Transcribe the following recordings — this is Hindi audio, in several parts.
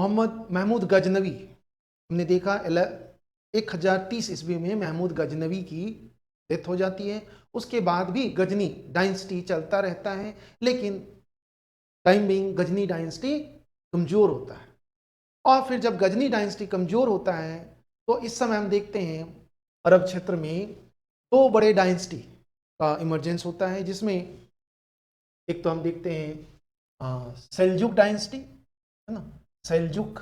मोहम्मद महमूद गजनवी, हमने देखा 1030 ईस्वी में महमूद गजनवी की डेथ हो जाती है। उसके बाद भी गजनी डायनेस्टी चलता रहता है, लेकिन टाइम बिंग गजनी डायनेस्टी कमजोर होता है। और फिर जब गजनी डायनेस्टी कमजोर होता है तो इस समय हम देखते हैं अरब क्षेत्र में दो बड़े डायनेस्टी का इमरजेंस होता है, जिसमें एक तो हम देखते हैं सेल्जुक डायनेस्टी, है ना, सेल्जुक,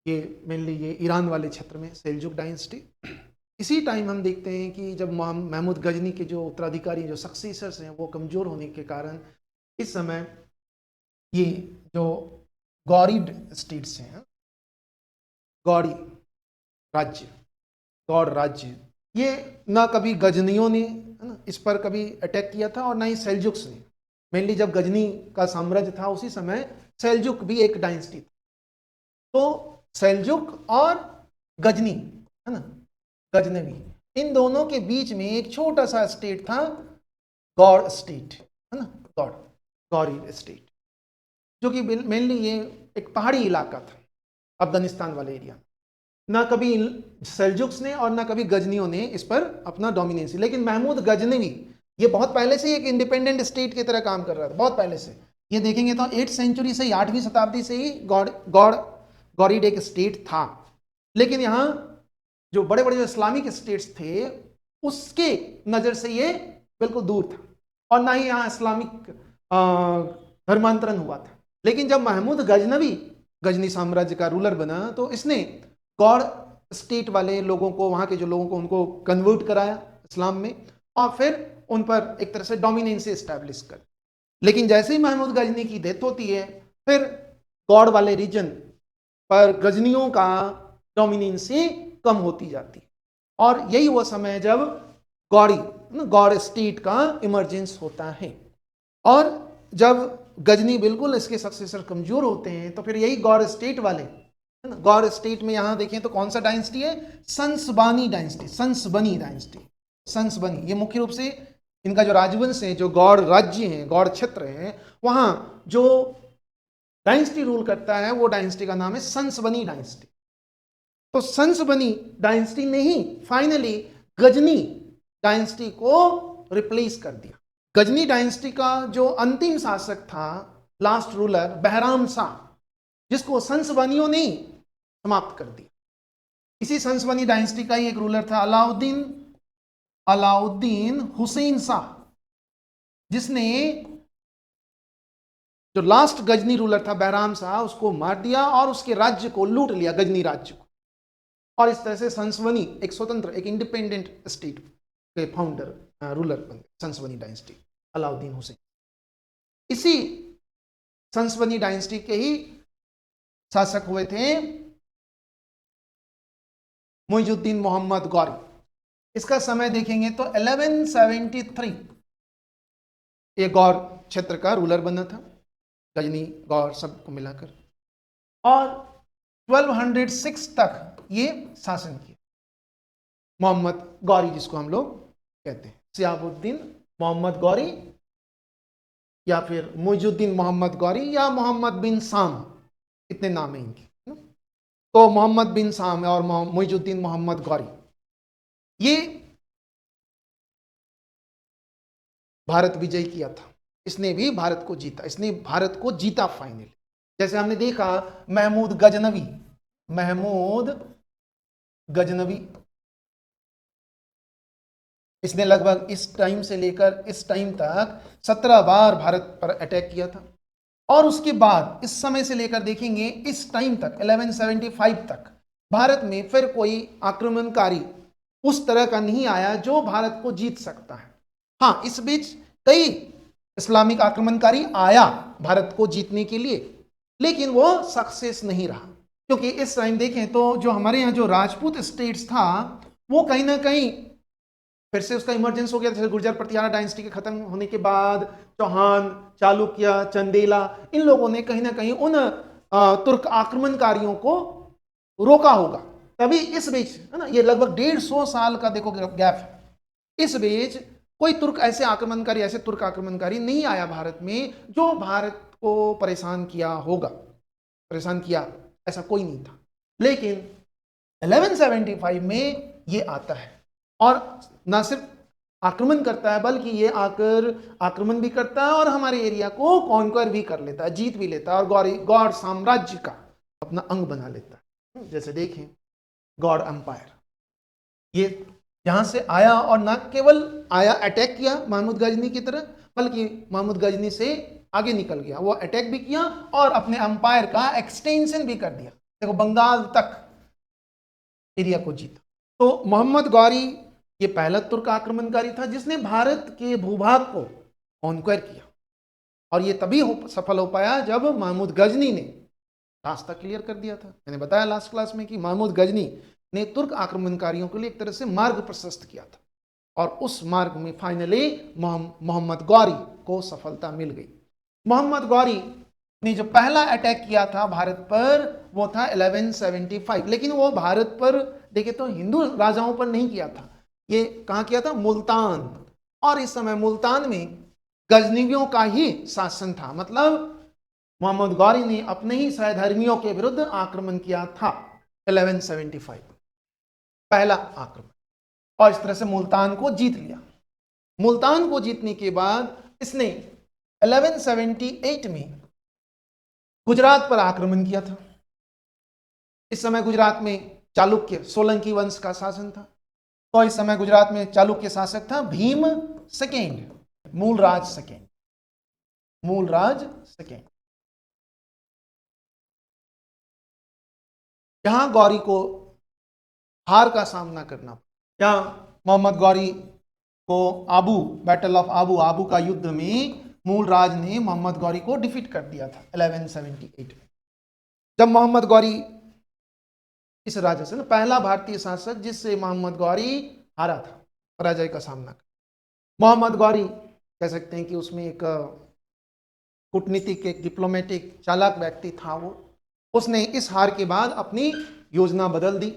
ये मेनली ये ईरान वाले क्षेत्र में सेल्जुक डायनेस्टी। इसी टाइम हम देखते हैं कि जब महमूद गजनी के जो उत्तराधिकारी, जो सक्सेसर्स हैं, वो कमजोर होने के कारण इस समय ये जो गौरीड स्टेट्स हैं, गौड़ी राज्य, गौड़ राज्य, ये ना कभी गजनियों ने, है ना, इस पर कभी अटैक किया था और ना ही सेल्जुक्स ने। मेनली जब गजनी का साम्राज्य था उसी समय सेल्जुक भी एक डायनेस्टी था। तो सेल्जुक और गजनी, है ना, गजनवी, इन दोनों के बीच में एक छोटा सा स्टेट था, गौड़ स्टेट, है ना, गौड़, गौरी स्टेट, जो कि मेनली ये एक पहाड़ी इलाका था अफगानिस्तान वाले एरिया। ना कभी सेल्जुक्स ने और ना कभी गजनियों ने इस पर अपना डोमिनेंसी, लेकिन महमूद गजनवी ये बहुत पहले से एक इंडिपेंडेंट स्टेट की तरह काम कर रहा था, बहुत पहले से। ये देखेंगे तो 8th सेंचुरी से ही, 8वीं शताब्दी से ही गौरीड एक स्टेट था। लेकिन यहाँ जो बड़े बड़े इस्लामिक स्टेट्स थे उसके नज़र से ये बिल्कुल दूर था, और ना ही यहाँ इस्लामिक धर्मांतरण हुआ था। लेकिन जब महमूद गजनवी गजनी साम्राज्य का रूलर बना तो इसने गौड़ स्टेट वाले लोगों को, वहाँ के जो लोगों को, उनको कन्वर्ट कराया इस्लाम में, और फिर उन पर एक तरह से डोमिनेंसी एस्टैब्लिश कर। लेकिन जैसे ही महमूद गजनी की डेथ होती है, फिर गौड़ वाले रीजन पर गजनियों का डोमिनेंसी कम होती जाती है, और यही वो समय जब गौड़ स्टेट का इमरजेंस होता है। और जब गजनी बिल्कुल इसके सक्सेसर कमजोर होते हैं तो फिर यही गौड़ स्टेट वाले, है ना, गौड़ स्टेट में यहां देखें तो कौन सा डायनेस्टी है, संसबानी डायनेस्टी, संसबनी डायनेस्टी, संसबनी, ये मुख्य रूप से इनका जो राजवंश है, जो गौड़ राज्य है, गौड़ क्षेत्र है, वहां जो डायनेस्टी रूल करता है वो डायनेस्टी का नाम है संसबनी डायनेस्टी। तो संसबनी डायनेस्टी ने ही फाइनली गजनी डायनेस्टी को रिप्लेस कर दिया। गजनी डायनेस्टी का जो अंतिम शासक था, लास्ट रूलर, बहराम शाह, जिसको संसबनियों ने समाप्त कर दिया। इसी संसबनी डायनेस्टी का ही एक रूलर था अलाउद्दीन हुसैन शाह, जिसने जो लास्ट गजनी रूलर था बहराम शाह, उसको मार दिया और उसके राज्य को लूट लिया, गजनी राज्य को। और इस तरह से संसबनी एक स्वतंत्र, एक इंडिपेंडेंट स्टेट के फाउंडर, रूलर बन गए, संसबनी डायनेस्टी, अलाउद्दीन हुसैन। इसी संसबनी डायनेस्टी के ही शासक हुए थे मुइजुद्दीन मोहम्मद गौरी। इसका समय देखेंगे तो 1173 ये गौर क्षेत्र का रूलर बना था, गजनी गौर सबको मिलाकर, और 1206 तक ये शासन किया। मोहम्मद गौरी, जिसको हम लोग कहते हैं सियाबुद्दीन मोहम्मद गौरी, या फिर मुइजुद्दीन मोहम्मद गौरी, या मोहम्मद बिन साम, इतने नाम है इनके। तो मोहम्मद बिन साम और मुइजुद्दीन मोहम्मद गौरी, ये भारत विजय किया था, इसने भी भारत को जीता, इसने भारत को जीता फाइनल। जैसे हमने देखा महमूद गजनवी, इसने लगभग इस टाइम से लेकर इस टाइम तक 17 बार भारत पर अटैक किया था। और उसके बाद इस समय से लेकर देखेंगे इस टाइम तक 1175 तक भारत में फिर कोई आक्रमणकारी उस तरह का नहीं आया जो भारत को जीत सकता है। हाँ, इस बीच कई इस्लामिक आक्रमणकारी आया भारत को जीतने के लिए, लेकिन वो सक्सेस नहीं रहा, क्योंकि इस टाइम देखें तो जो हमारे यहाँ जो राजपूत स्टेट्स था वो कहीं ना कहीं फिर से उसका इमरजेंस हो गया। जैसे गुर्जर प्रतिहारा डायनेस्टी के खत्म होने के बाद चौहान, चालुक्य, चंदेला, इन लोगों ने कहीं ना कहीं उन तुर्क आक्रमणकारियों को रोका होगा। तभी इस बीच, है ना, ये लगभग 150 साल का देखो गैप है, इस बीच कोई तुर्क ऐसे आक्रमणकारी, ऐसे तुर्क आक्रमणकारी नहीं आया भारत में जो भारत को परेशान किया होगा, परेशान किया, ऐसा कोई नहीं था। लेकिन 1175 में ये आता है और ना सिर्फ आक्रमण करता है बल्कि ये आकर आक्रमण भी करता है और हमारे एरिया को कॉन्क्वर भी कर लेता है, जीत भी लेता है और गौड़ साम्राज्य का अपना अंग बना लेता है। जैसे देखें गौड़ एम्पायर, ये यहां से आया और न केवल आया अटैक किया महमूद गजनी की तरह, बल्कि महमूद गजनी से आगे निकल गया, वो अटैक भी किया और अपने एम्पायर का एक्सटेंशन भी कर दिया। देखो बंगाल तक एरिया को जीता। तो मोहम्मद गौरी ये पहला तुर्क आक्रमणकारी था जिसने भारत के भूभाग को कॉन्क्वेर किया और ये तभी सफल हो पाया जब महमूद गजनी ने रास्ता क्लियर कर दिया था। मैंने बताया लास्ट क्लास में कि महमूद गजनी ने तुर्क आक्रमणकारियों के लिए एक तरह से मार्ग प्रशस्त किया था और उस मार्ग में फाइनली मोहम्मद गौरी को सफलता मिल गई। मोहम्मद गौरी ने जो पहला अटैक किया था भारत पर वो था 1175, लेकिन वो भारत पर देखे तो हिंदू राजाओं पर नहीं किया था, ये कहाँ किया था, मुल्तान। और इस समय मुल्तान में गजनीवियों का ही शासन था, मतलब मोहम्मद गौरी ने अपने ही सहधर्मियों के विरुद्ध आक्रमण किया था 1175, पहला आक्रमण, और इस तरह से मुल्तान को जीत लिया। मुल्तान को जीतने के बाद इसने 1178 में गुजरात पर आक्रमण किया था। इस समय गुजरात में चालुक्य सोलंकी वंश का शासन था, तो इस समय गुजरात में चालुक्य शासक था Bhim second, Mulraj second, Mulraj second. यहां गौरी को हार का सामना करना पड़ा। यहां मोहम्मद गौरी को आबू, बैटल ऑफ आबू, आबू का युद्ध में मूलराज ने मोहम्मद गौरी को डिफीट कर दिया था 1178 में। जब मोहम्मद गौरी इस राजा से ना पहला भारतीय शासक जिससे मोहम्मद गौरी हारा था, पराजय का सामना कर। मोहम्मद गौरी कह सकते हैं कि उसमें एक कूटनीतिक, एक डिप्लोमेटिक, चालाक व्यक्ति था वो। उसने इस हार के बाद अपनी योजना बदल दी।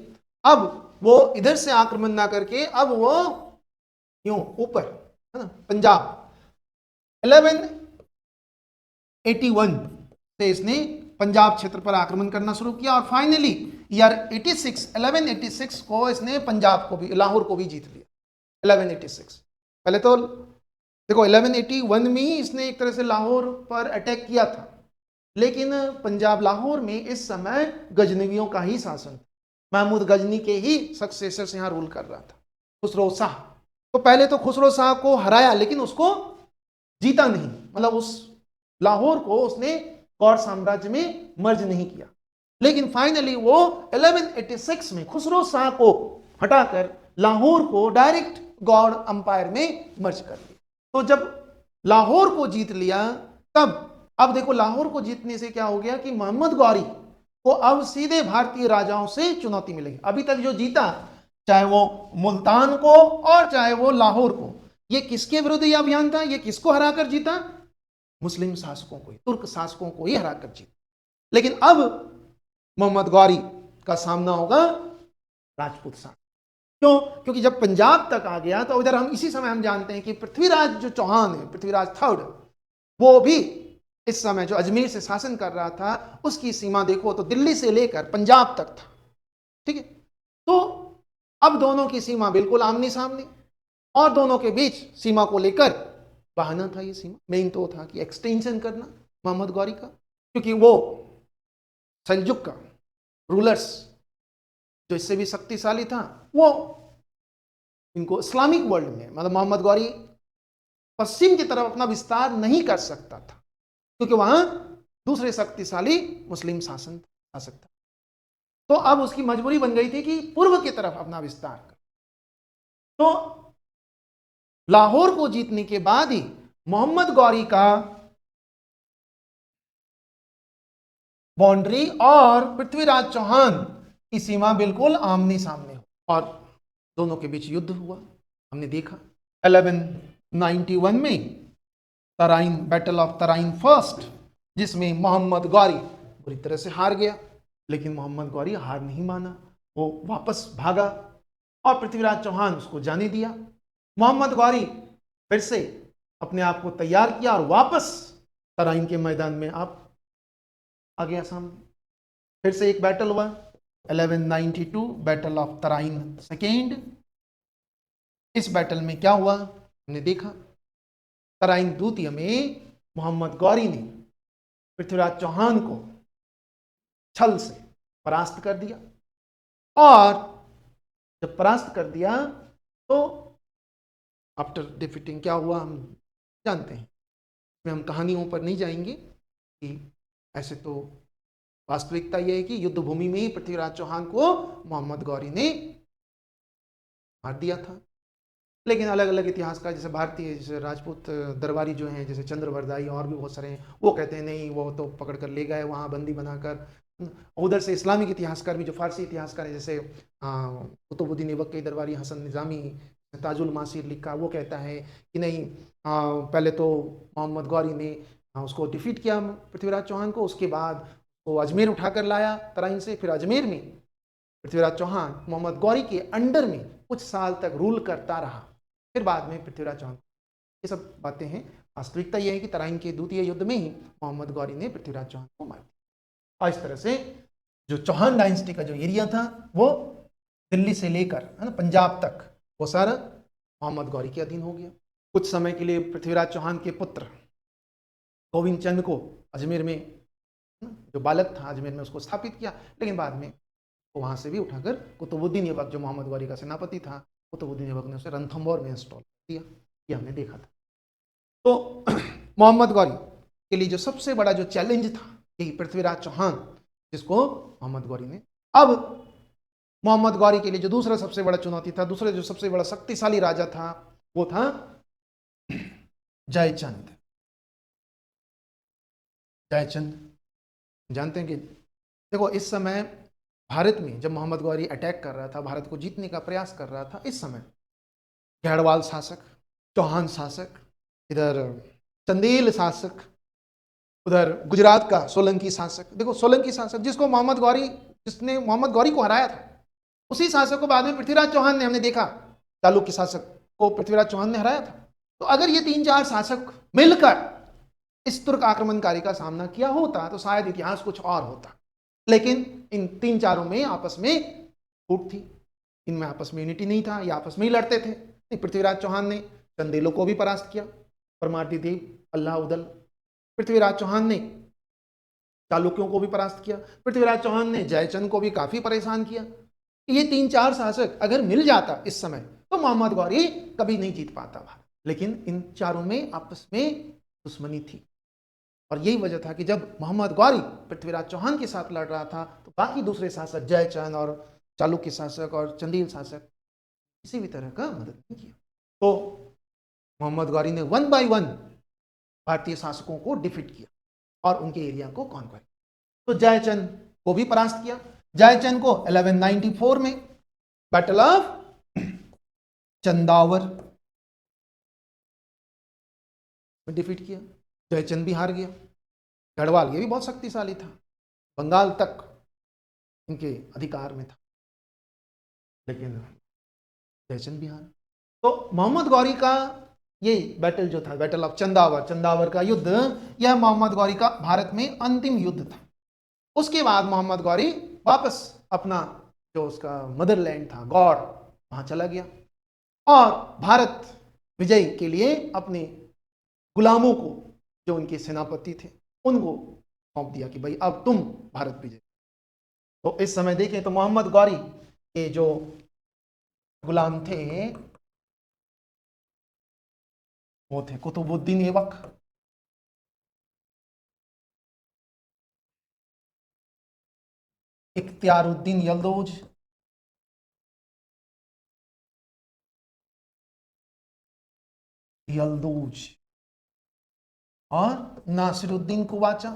अब वो इधर से आक्रमण ना करके अब वो यूं ऊपर, है ना, पंजाब 1181 से इसने पंजाब क्षेत्र पर आक्रमण करना शुरू किया और फाइनली ईयर 1186 को इसने पंजाब को भी, लाहौर को भी जीत लिया। 1186 पहले तो देखो 1181 में ही इसने एक तरह से लाहौर पर अटैक किया था, लेकिन पंजाब लाहौर में इस समय गजनवियों का ही शासन था, महमूद गजनी के ही सक्सेसर्स यहाँ रूल कर रहा था, खुसरो शाह। तो पहले तो खुसरो शाह को हराया लेकिन उसको जीता नहीं, मतलब उस लाहौर को उसने गौड़ साम्राज्य में मर्ज नहीं किया। लेकिन फाइनली वो 1186 में खुसरो शाह को हटाकर लाहौर को डायरेक्ट गौड़ अंपायर में मर्ज कर दिया। तो जब लाहौर को जीत लिया तब अब देखो लाहौर को जीतने से क्या हो गया कि मोहम्मद गौरी को अब सीधे भारतीय राजाओं से चुनौती मिलेगी। अभी तक जो जीता, चाहे वो मुल्तान को और चाहे वो लाहौर को, ये किसके विरुद्ध ये अभियान था, ये किसको हराकर जीता, मुस्लिम शासकों को ही, तुर्क शासकों को ही हराकर जीता। लेकिन अब मोहम्मद गौरी का सामना होगा राजपूत शासक। क्यों? क्योंकि जब पंजाब तक आ गया तो इधर हम इसी समय हम जानते हैं कि पृथ्वीराज जो चौहान है, पृथ्वीराज थर्ड, वो भी इस समय जो अजमेर से शासन कर रहा था उसकी सीमा देखो तो दिल्ली से लेकर पंजाब तक था। ठीक है, तो अब दोनों की सीमा बिल्कुल आमने सामने और दोनों के बीच सीमा को लेकर बहाना था। ये सीमा मेन तो था कि एक्सटेंशन करना मोहम्मद गौरी का, क्योंकि वो सेल्जुक का रूलर्स जो इससे भी शक्तिशाली था, वो इनको इस्लामिक वर्ल्ड में, मतलब मोहम्मद गौरी पश्चिम की तरफ अपना विस्तार नहीं कर सकता था क्योंकि वहां दूसरे शक्तिशाली मुस्लिम शासक था। तो अब उसकी मजबूरी बन गई थी कि पूर्व की तरफ अपना विस्तार कर। तो लाहौर को जीतने के बाद ही मोहम्मद गौरी का बाउंड्री और पृथ्वीराज चौहान की सीमा बिल्कुल आमने सामने हो और दोनों के बीच युद्ध हुआ। हमने देखा 1191 में Tarain, battle of Tarain first, जिसमें मोहम्मद गौरी बुरी तरह से हार गया। लेकिन मोहम्मद गौरी हार नहीं माना, वो वापस भागा और पृथ्वीराज चौहान उसको जाने दिया। मोहम्मद गौरी फिर से अपने आप को तैयार किया और वापस तराइन के मैदान में आप आ गया सामने। फिर से एक बैटल हुआ 1192 बैटल ऑफ तराइन सेकेंड। इस बैटल में क्या हुआ हमने देखा, तराइन द्वितीय में मोहम्मद गौरी ने पृथ्वीराज चौहान को छल से परास्त कर दिया, और जब परास्त कर दिया तो आफ्टर डिफीटिंग क्या हुआ हम जानते हैं। इसमें हम कहानियों पर नहीं जाएंगे कि ऐसे तो वास्तविकता यह है कि युद्ध भूमि में ही पृथ्वीराज चौहान को मोहम्मद गौरी ने मार दिया था। लेकिन अलग अलग इतिहासकार, जैसे भारतीय, जैसे राजपूत दरबारी जो हैं, जैसे चंद्रवरदाई और भी बहुत सारे हैं, वो कहते हैं नहीं वो तो पकड़ कर ले गए वहाँ बंदी बनाकर। उधर से इस्लामिक इतिहासकार भी, जो फारसी इतिहासकार हैं, जैसे कुतुबुद्दीन ऐबक दरबारी, हसन निज़ामी, ताजुल मासीर लिखा, वो कहता है कि नहीं, पहले तो मोहम्मद गौरी ने उसको डिफीट किया पृथ्वीराज चौहान को, उसके बाद वो अजमेर उठाकर लाया तराइन से, फिर अजमेर में पृथ्वीराज चौहान मोहम्मद गौरी के अंडर में कुछ साल तक रूल करता रहा, फिर बाद में पृथ्वीराज चौहान। ये सब बातें हैं। वास्तविकता यह है कि तराइन के द्वितीय युद्ध में ही मोहम्मद गौरी ने पृथ्वीराज चौहान को मार दिया। और इस तरह से जो चौहान डायनेस्टी का जो एरिया था वो दिल्ली से लेकर है ना पंजाब तक, वो सारा मोहम्मद गौरी के अधीन हो गया। कुछ समय के लिए पृथ्वीराज चौहान के पुत्र गोविंद चंद को अजमेर में, जो बालक था, अजमेर में उसको स्थापित किया, लेकिन बाद में वहां से भी उठाकर कुतुबुद्दीन ऐबक, जो मोहम्मद गौरी का सेनापति था, कुतुबुद्दीन ऐबक ने उसे रणथंभौर में इंस्टॉल किया। ये हमने देखा था। तो मोहम्मद गौरी के लिए जो सबसे बड़ा जो चैलेंज था, यही पृथ्वीराज चौहान, जिसको मोहम्मद गौरी ने, अब मोहम्मद गौरी के लिए जो दूसरा सबसे बड़ा चुनौती था, दूसरा जो सबसे बड़ा शक्तिशाली राजा था, वो था जयचंद। जयचंद जानते हैं कि देखो, इस समय भारत में जब मोहम्मद गौरी अटैक कर रहा था, भारत को जीतने का प्रयास कर रहा था, इस समय गढ़वाल शासक, चौहान शासक, इधर चंदेल शासक, उधर गुजरात का सोलंकी शासक। देखो, सोलंकी शासक जिसको मोहम्मद गौरी, जिसने मोहम्मद गौरी को हराया था, उसी शासक को बाद में पृथ्वीराज चौहान ने, हमने देखा चालुक्य शासक को पृथ्वीराज चौहान ने हराया था। तो अगर ये 3-4 शासक मिलकर इस तुर्क आक्रमणकारी का सामना किया होता तो शायद इतिहास कुछ और होता। लेकिन इन 3-4 में आपस में फूट थी, इनमें आपस में यूनिटी नहीं था, ये आपस में ही लड़ते थे। पृथ्वीराज चौहान ने चंदेलों को भी परास्त किया, परमार्दी देव, अल्लाह उदल। पृथ्वीराज चौहान ने चालुक्यों को भी परास्त किया। पृथ्वीराज चौहान ने जयचंद को भी काफी परेशान किया। ये 3-4 शासक अगर मिल जाता इस समय तो मोहम्मद गौरी कभी नहीं जीत पाता भारत। लेकिन इन चारों में आपस में दुश्मनी थी, और यही वजह था कि जब मोहम्मद गौरी पृथ्वीराज चौहान के साथ लड़ रहा था तो बाकी दूसरे शासक, जयचंद और चालुक्य शासक और चंदेल शासक, किसी भी तरह का मदद नहीं किया। तो मोहम्मद गौरी ने 1 बाय 1 भारतीय शासकों को डिफीट किया और उनके एरिया को कॉन्क्वायर किया। तो जयचंद को भी परास्त किया। जयचंद को 1194 में बैटल ऑफ चंदावर में डिफीट किया। जयचंद भी हार गया। गढ़वाल ये भी बहुत शक्तिशाली था, बंगाल तक इनके अधिकार में था, लेकिन जयचंद भी हार। तो मोहम्मद गौरी का ये बैटल जो था, बैटल ऑफ चंदावर, चंदावर का युद्ध, यह मोहम्मद गौरी का भारत में अंतिम युद्ध था। उसके बाद मोहम्मद गौरी वापस अपना जो उसका मदरलैंड था, गौड़, वहां चला गया और भारत विजय के लिए अपने गुलामों को, जो उनके सेनापति थे, उनको सौंप दिया कि भाई अब तुम भारत विजय। तो इस समय देखें तो मोहम्मद गौरी के जो गुलाम थे वो थे कुतुबुद्दीन ऐबक, इख्तियारुद्दीन यल्दौज, और नासिरुद्दीन कुवाचा।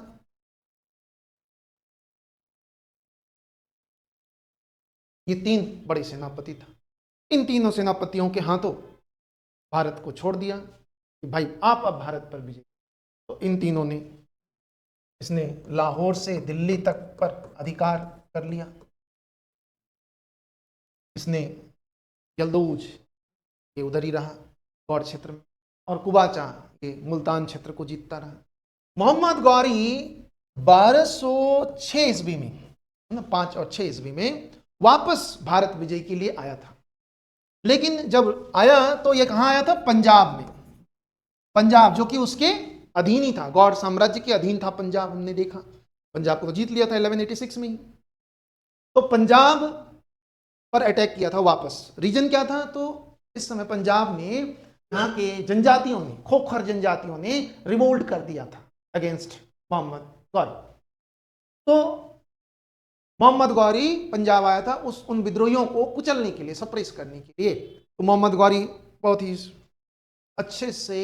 ये 3 बड़े सेनापति था। इन तीनों सेनापतियों के हाथों भारत को छोड़ दिया कि भाई आप अब भारत पर विजय। तो इन तीनों ने, इसने लाहौर से दिल्ली तक पर अधिकार कर लिया। इसने यल्दौज ये उधर ही रहा गौड़ क्षेत्र में, और कुबाचा ये मुल्तान क्षेत्र को जीतता रहा। मोहम्मद गौरी 1206 ईस्वी में, 5 और 6 ईस्वी में वापस भारत विजय के लिए आया था। लेकिन जब आया तो ये कहाँ आया था? पंजाब में। पंजाब जो कि उसके अधीन ही था, गौड़ साम्राज्य के अधीन था पंजाब। हमने देखा पंजाब को तो जीत लिया था 1186 में ही। तो पंजाब पर अटैक किया था वापस। रीजन क्या था? तो इस समय पंजाब में यहाँ के जनजातियों ने, खोखर जनजातियों ने रिवोल्ट कर दिया था अगेंस्ट मोहम्मद गौरी। तो मोहम्मद गौरी पंजाब आया था उन विद्रोहियों को कुचलने के लिए, सप्रेस करने के लिए। तो मोहम्मद गौरी बहुत ही अच्छे से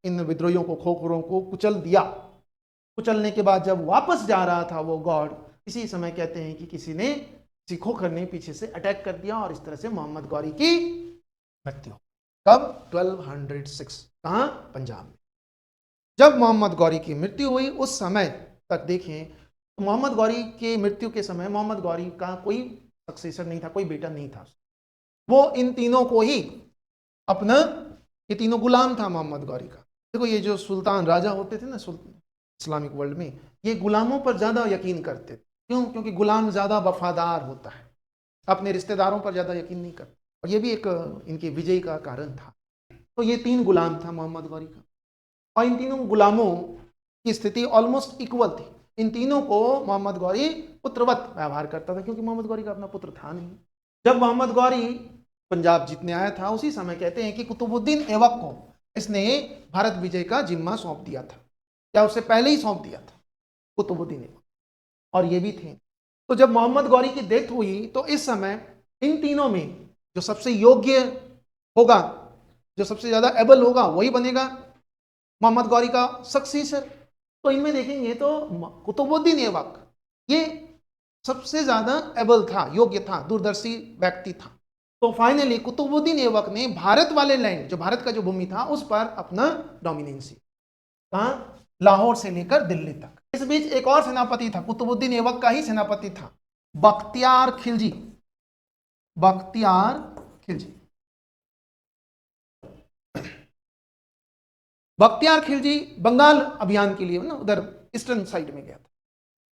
इन विद्रोहियों को, खोखरों को कुचल दिया। कुचलने के बाद जब वापस जा रहा था वो गौड़, इसी समय कहते हैं कि किसी खोखर ने पीछे से अटैक कर दिया और इस तरह से मोहम्मद गौरी की मृत्यु। कब? 1206। कहाँ? पंजाब में। जब मोहम्मद गौरी की मृत्यु हुई उस समय तक देखें तो मोहम्मद गौरी के मृत्यु के समय मोहम्मद गौरी का कोई सक्सेसर नहीं था, कोई बेटा नहीं था। वो इन तीनों को ही अपना, ये तीनों गुलाम था मोहम्मद गौरी का। देखो ये जो सुल्तान राजा होते थे ना इस्लामिक वर्ल्ड में, ये गुलामों पर ज्यादा यकीन करते थे। क्यों? क्योंकि गुलाम ज्यादा वफादार होता है, अपने रिश्तेदारों पर ज्यादा यकीन नहीं करता। और ये भी एक इनके विजय का कारण था। तो ये 3 गुलाम था मोहम्मद गौरी का, और इन तीनों गुलामों की स्थिति ऑलमोस्ट इक्वल थी। इन तीनों को मोहम्मद गौरी पुत्रवत व्यवहार करता था, क्योंकि मोहम्मद गौरी का अपना पुत्र था नहीं। जब मोहम्मद गौरी पंजाब जीतने आया था उसी समय कहते हैं कि कुतुबुद्दीन ऐबक को इसने भारत विजय का जिम्मा सौंप दिया था, या उससे पहले ही सौंप दिया था कुतुबुद्दीन ऐबक, और ये भी थे। तो जब मोहम्मद गौरी की डेथ हुई तो इस समय इन तीनों में जो सबसे योग्य होगा, जो सबसे ज्यादा एबल होगा, वही बनेगा मोहम्मद गौरी का सक्सेसर। तो इनमें देखेंगे तो कुतुबुद्दीन ऐबक ये सबसे ज्यादा एबल था, योग्य था, दूरदर्शी व्यक्ति था। तो फाइनली कुतुबुद्दीन ऐबक ने भारत वाले लैंड, जो भारत का जो भूमि था, उस पर अपना डोमिनेंसी, कहाँ? लाहौर से लेकर दिल्ली तक। इस बीच एक और सेनापति था, कुतुबुद्दीन ऐबक का ही सेनापति था, बख्तियार खिलजी। बख्तियार खिलजी। बख्तियार खिलजी बंगाल अभियान के लिए ना उधर ईस्टर्न साइड में गया था।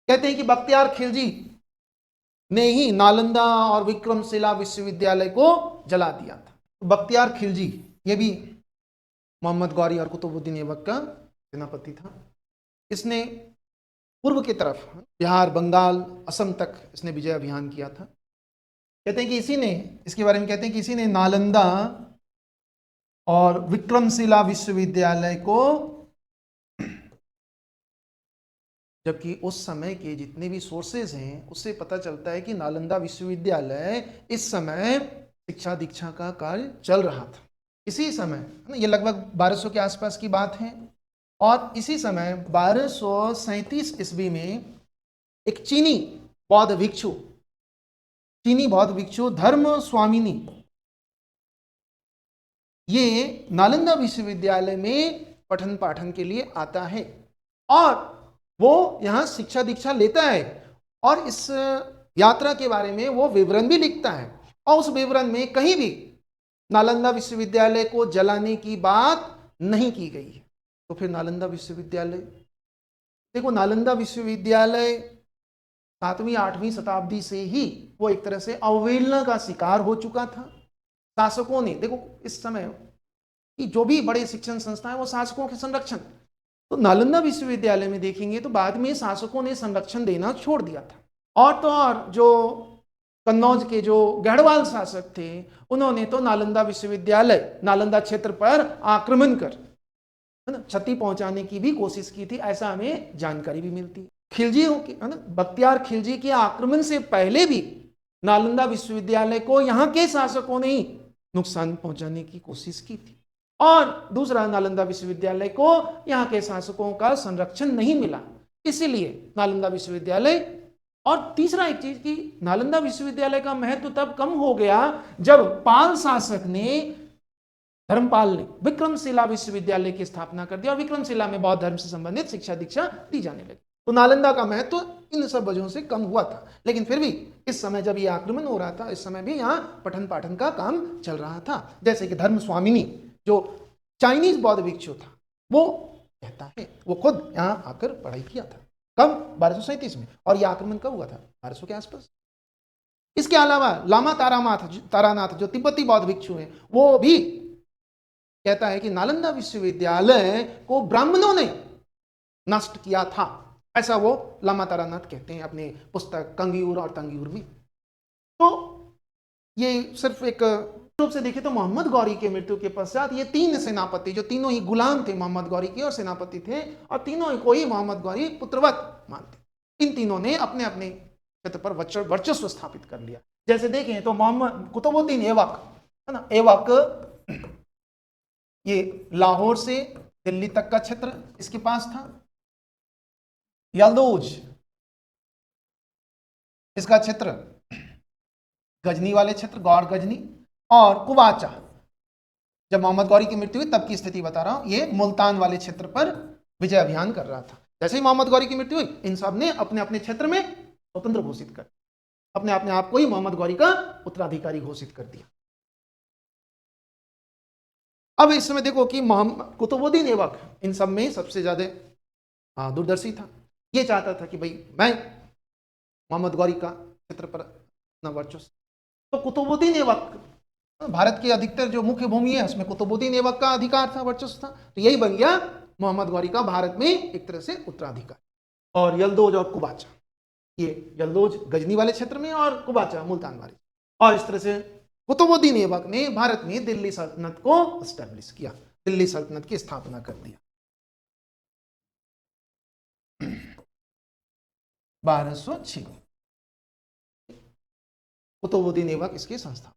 कहते हैं कि बख्तियार खिलजी ने ही नालंदा और विक्रमशिला विश्वविद्यालय को जला दिया था। तो बख्तियार खिलजी ये भी मोहम्मद गौरी और कुतुबुद्दीन ऐबक का सेनापति था। इसने पूर्व की तरफ बिहार, बंगाल, असम तक इसने विजय अभियान किया था। कहते हैं कि इसी ने, इसके बारे में कहते हैं कि इसी ने नालंदा और विक्रमशिला विश्वविद्यालय को, जबकि उस समय के जितने भी सोर्सेज हैं उससे पता चलता है कि नालंदा विश्वविद्यालय इस समय शिक्षा दीक्षा का कार्य चल रहा था। इसी समय ये लगभग 1200 के आसपास की बात है। और इसी समय 1237 ईस्वी में एक चीनी बौद्ध भिक्षु धर्म स्वामिनी, ये नालंदा विश्वविद्यालय में पठन पाठन के लिए आता है और वो यहाँ शिक्षा दीक्षा लेता है। और इस यात्रा के बारे में वो विवरण भी लिखता है, और उस विवरण में कहीं भी नालंदा विश्वविद्यालय को जलाने की बात नहीं की गई है। तो फिर नालंदा विश्वविद्यालय, देखो नालंदा विश्वविद्यालय 7वीं 8वीं शताब्दी से ही वो एक तरह से अवहेलना का शिकार हो चुका था। शासकों ने, देखो इस समय कि जो भी बड़े शिक्षण संस्थाएं वो शासकों के संरक्षण, तो नालंदा विश्वविद्यालय में देखेंगे तो बाद में शासकों ने संरक्षण देना छोड़ दिया था। और तो और जो कन्नौज के जो गढ़वाल शासक थे उन्होंने तो नालंदा विश्वविद्यालय, नालंदा क्षेत्र पर आक्रमण कर, है ना, क्षति पहुंचाने की भी कोशिश की थी, ऐसा हमें जानकारी भी मिलती है। खिलजियों की, है ना, बख्तियार खिलजी के आक्रमण से पहले भी नालंदा विश्वविद्यालय को यहाँ के शासकों ने ही नुकसान पहुंचाने की कोशिश की थी। और दूसरा, नालंदा विश्वविद्यालय को यहाँ के शासकों का संरक्षण नहीं मिला, इसीलिए नालंदा विश्वविद्यालय। और तीसरा एक चीज कि नालंदा विश्वविद्यालय का महत्व तब कम हो गया जब पाल शासक ने, धर्मपाल ने विक्रमशिला विश्वविद्यालय की स्थापना कर दी और विक्रमशिला में बौद्ध धर्म से संबंधित शिक्षा दीक्षा दी जाने लगी। तो नालंदा का महत्व इन सब वजहों से कम हुआ था। लेकिन फिर भी इस समय जब ये आक्रमण हो रहा था, इस समय भी यहाँ पठन पाठन का काम चल रहा था। जैसे कि धर्म स्वामिनी जो चाइनीज बौद्ध भिक्षु था, वो कहता है वो खुद यहाँ आकर पढ़ाई किया था। कब? 1237 में। और यह आक्रमण कब हुआ था? 1200 के आसपास। इसके अलावा लामा तारानाथ जो तिब्बती बौद्ध भिक्षु हैं, वो भी कहता है कि नालंदा विश्वविद्यालय को ब्राह्मणों ने नष्ट किया था, ऐसा वो लामा तारानाथ कहते हैं अपने पुस्तक कंगियूर और तंगियूर में। तो ये सिर्फ एक रूप से देखें तो मोहम्मद गौरी के मृत्यु के पश्चात ये तीन सेनापति, जो तीनों ही गुलाम थे मोहम्मद गौरी के और सेनापति थे, और तीनों को ही मोहम्मद गौरी पुत्रवत मानते, इन तीनों ने अपने अपने क्षेत्र पर वर्चस्व स्थापित कर लिया। जैसे देखें तो मोहम्मद कुतुबुद्दीन ऐबक है ना, ऐबक ये लाहौर से दिल्ली तक का क्षेत्र इसके पास था। यल्दौज इसका क्षेत्र गजनी वाले क्षेत्र, गौर गजनी, और कुवाचा जब मोहम्मद गौरी की मृत्यु हुई तब की स्थिति बता रहा हूं, ये मुल्तान वाले क्षेत्र पर विजय अभियान कर रहा था। जैसे ही मोहम्मद गौरी की मृत्यु हुई, इन सब ने अपने अपने क्षेत्र में स्वतंत्र घोषित कर अपने आप को ही मोहम्मद गौरी का उत्तराधिकारी घोषित कर दिया। अब इस समय देखो कि कुतुबुद्दीन ऐबक इन सब में सबसे ज्यादा दूरदर्शी था। ये चाहता था कि भाई मैं मोहम्मद गौरी का क्षेत्र पर अपना वर्चस्व, तो कुतुबुद्दीन ऐबक भारत की अधिकतर जो मुख्य भूमि है उसमें कुतुबुद्दीन ऐबक का अधिकार था, वर्चस्व था, तो यही बन गया मोहम्मद गौरी का भारत में एक तरह से उत्तराधिकार। और यल्दौज और कुबाचा, ये यल्दौज गजनी वाले क्षेत्र में और कुबाचा मुल्तान वाले, और इस तरह से कुतुबुद्दीन ऐबक ने भारत में दिल्ली सल्तनत को एस्टेब्लिश किया, दिल्ली सल्तनत की स्थापना कर दिया 1206। कुतुबुद्दीन ऐबक इसके संस्थापक।